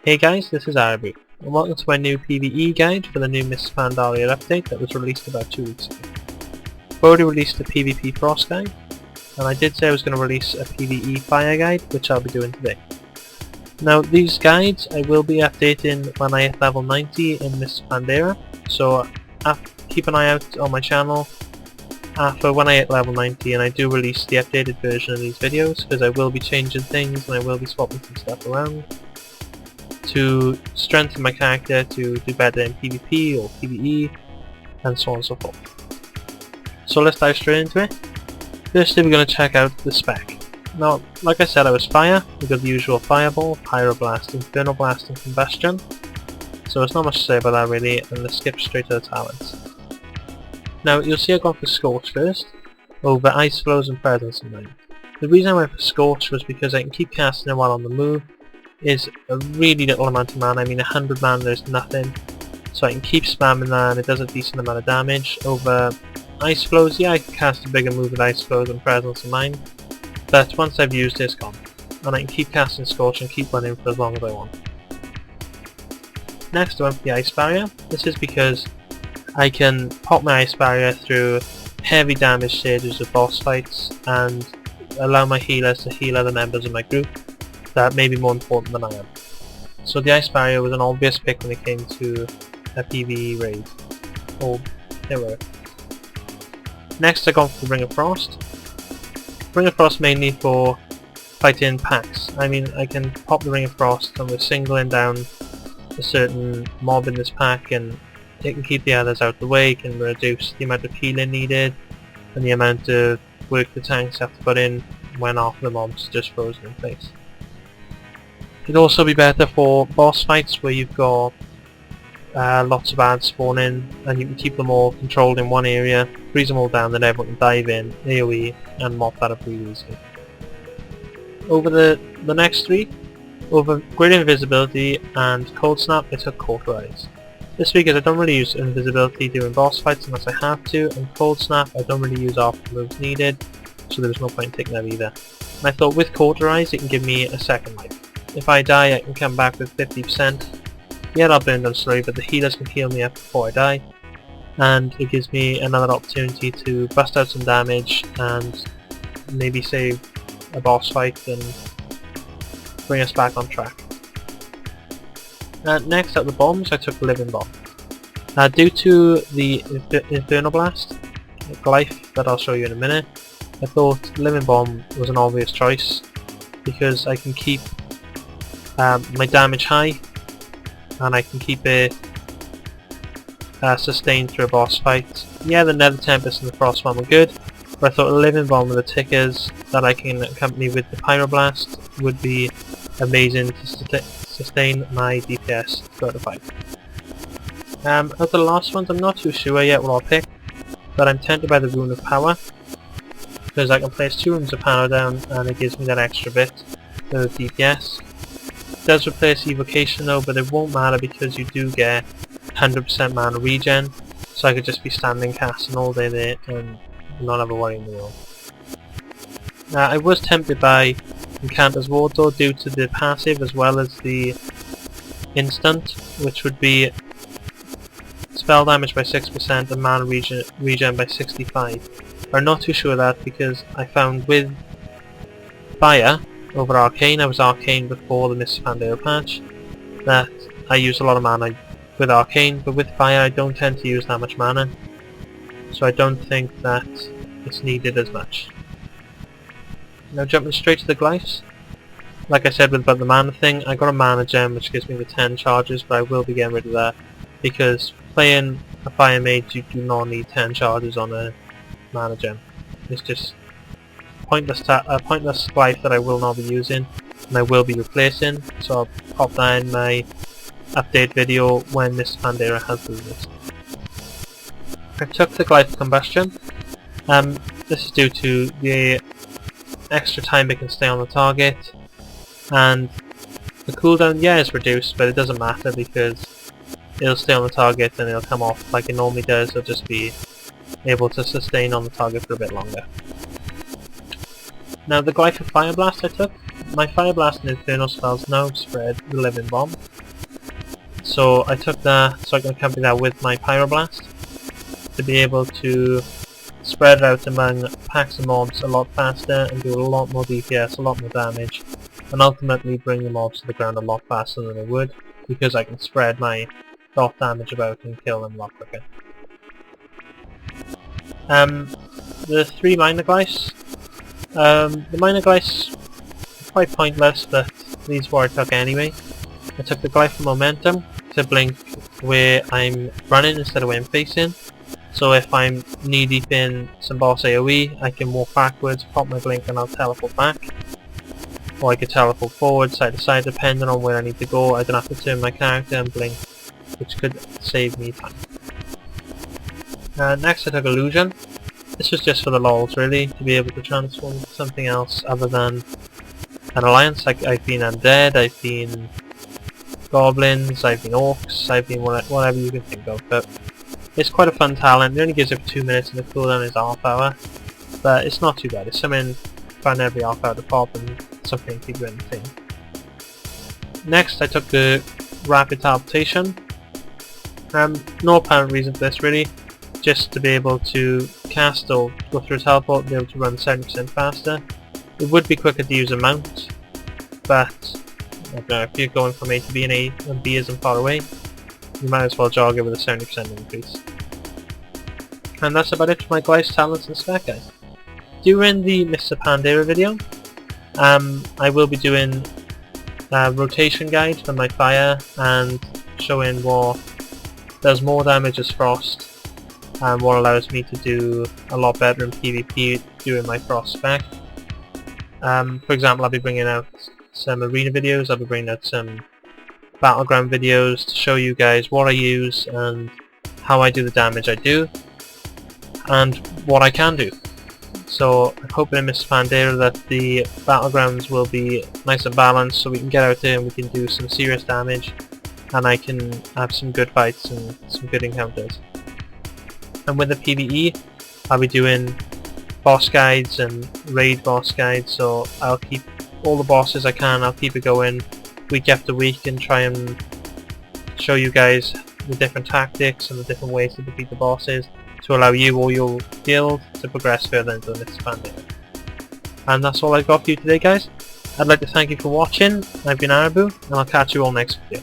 Hey guys, this is Araaboo, and welcome to my new PvE guide for the new Mistsof Pandaria update that was released about 2 weeks ago. I've already released a PvP Frost guide, and I did say I was going to release a PvE Fire guide, which I'll be doing today. Now these guides I will be updating when I hit level 90 in Mistsof Pandaria, so keep an eye out on my channel for when I hit level 90 and I do release the updated version of these videos, because I will be changing things and I will be swapping some stuff around to strengthen my character to do better in PvP or PvE and so on and so forth. So let's dive straight into it. Firstly we're going to check out the spec. Now like I said, I was fire. We've got the usual fireball, pyroblast, infernal blast and combustion. So there's not much to say about that really, and let's skip straight to the talents. Now you'll see I got for Scorch first, over ice flows and presence of mind. The reason I went for Scorch was because I can keep casting it while on the move. Is a really little amount of mana. I mean 100 mana is nothing, so I can keep spamming that and it does a decent amount of damage. Over ice flows, yeah, I can cast a bigger move with ice flows and presence of mind, but once I've used it, it's gone, and I can keep casting Scorch and keep running for as long as I want. Next I went for the ice barrier. This is because I can pop my ice barrier through heavy damage stages of boss fights and allow my healers to heal other members of my group that may be more important than I am. So the ice barrier was an obvious pick when it came to a PvE raid, or hero. Next I gone for Ring of Frost. Ring of Frost mainly for fighting packs. I mean I can pop the Ring of Frost and we're singling down a certain mob in this pack and it can keep the others out of the way, it can reduce the amount of healing needed and the amount of work the tanks have to put in when half the mobs just frozen in place. It'd also be better for boss fights where you've got lots of ads spawning and you can keep them all controlled in one area, freeze them all down, then everyone can dive in, AoE and MoP that up really easily. Over the next three, over Great Invisibility and Cold Snap, I took Cauterize. This because I don't really use Invisibility during boss fights unless I have to, and Cold Snap I don't really use after the moves needed, so there was no point in taking that either. And I thought with Cauterize it can give me a second life. If I die I can come back with 50%. Yeah, I'll burn down slowly, but the healers can heal me up before I die. And it gives me another opportunity to bust out some damage and maybe save a boss fight and bring us back on track. Next up the bombs, I took the Living Bomb. Due to the Infernal Blast, the Glyph that I'll show you in a minute, I thought Living Bomb was an obvious choice because I can keep my damage high and I can keep it sustained through a boss fight. Yeah, the Nether Tempest and the Frost Bomb are good, but I thought the Living Bomb with the tickers that I can accompany with the Pyroblast would be amazing to sustain my DPS throughout the fight. Of the last ones I'm not too sure yet what I'll pick, but I'm tempted by the Rune of Power because I can place 2 Runes of Power down and it gives me that extra bit of DPS. It does replace Evocation though, but it won't matter because you do get 100% mana regen, so I could just be standing casting all day there and not have a worry in the world. I was tempted by Incanter's Ward though due to the passive as well as the instant, which would be spell damage by 6% and mana regen by 65. I'm not too sure of that because I found with Fire over Arcane, I was Arcane before the Mistsof Pandaria patch, that I use a lot of mana with Arcane, but with Fire I don't tend to use that much mana, so I don't think that it's needed as much. Now jumping straight to the Glyphs. Like I said about the mana thing, I got a mana gem which gives me the 10 charges, but I will be getting rid of that because playing a Fire Mage you do not need 10 charges on a mana gem. It's just pointless Glyph that I will not be using and I will be replacing, so I'll pop that in my update video when Mistsof Pandaria has moved. I took the Glyph Combustion. This is due to the extra time it can stay on the target, and the cooldown, yeah, is reduced, but it doesn't matter because it'll stay on the target and it'll come off like it normally does. It'll just be able to sustain on the target for a bit longer. Now the Glyph of Fire Blast I took, my Fire Blast and Infernal spells now spread the Living Bomb, So I took that so I can accompany that with my Pyroblast to be able to spread it out among packs of mobs a lot faster and do a lot more DPS, a lot more damage, and ultimately bring the mobs to the ground a lot faster than they would, because I can spread my dot damage about and kill them a lot quicker. The 3 Minor Glyphs. The Minor Glyphs are quite pointless, but these were I took anyway. I took the Glyph of Momentum to blink where I'm running instead of where I'm facing. So if I'm knee deep in some boss AoE, I can walk backwards, pop my blink and I'll teleport back. Or I could teleport forward, side to side, depending on where I need to go. I don't have to turn my character and blink, which could save me time. Next I took Illusion. This was just for the lols really, to be able to transform into something else other than an alliance. Like I've been undead, I've been goblins, I've been orcs, I've been whatever you can think of, but it's quite a fun talent. It only gives it for 2 minutes and the cooldown is half hour, but it's not too bad. It's something fun every half hour to pop and something to keep you entertained. Next I took the Rapid Teleportation. No apparent reason for this really, just to be able to cast or go through a teleport and be able to run 70% faster. It would be quicker to use a mount, but I don't know, if you're going from A to B and B isn't far away, you might as well jog it with a 70% increase. And that's about it for my Glyphs, Talents and Spec, guys. During the Mistsof Pandaria video, I will be doing a rotation guide for my fire and showing what does more damage as frost and what allows me to do a lot better in PvP during my frost spec. For example, I'll be bringing out some arena videos, I'll be bringing out some battleground videos to show you guys what I use and how I do the damage I do and what I can do. So I'm hoping in Mistsof Pandaria that the battlegrounds will be nice and balanced so we can get out there and we can do some serious damage and I can have some good fights and some good encounters. And with the PvE, I'll be doing boss guides and raid boss guides, so I'll keep all the bosses I can, I'll keep it going week after week and try and show you guys the different tactics and the different ways to defeat the bosses to allow you or your guild to progress further into the Mistsof Pandaria. And that's all I've got for you today, guys. I'd like to thank you for watching. I've been Araaboo and I'll catch you all next video.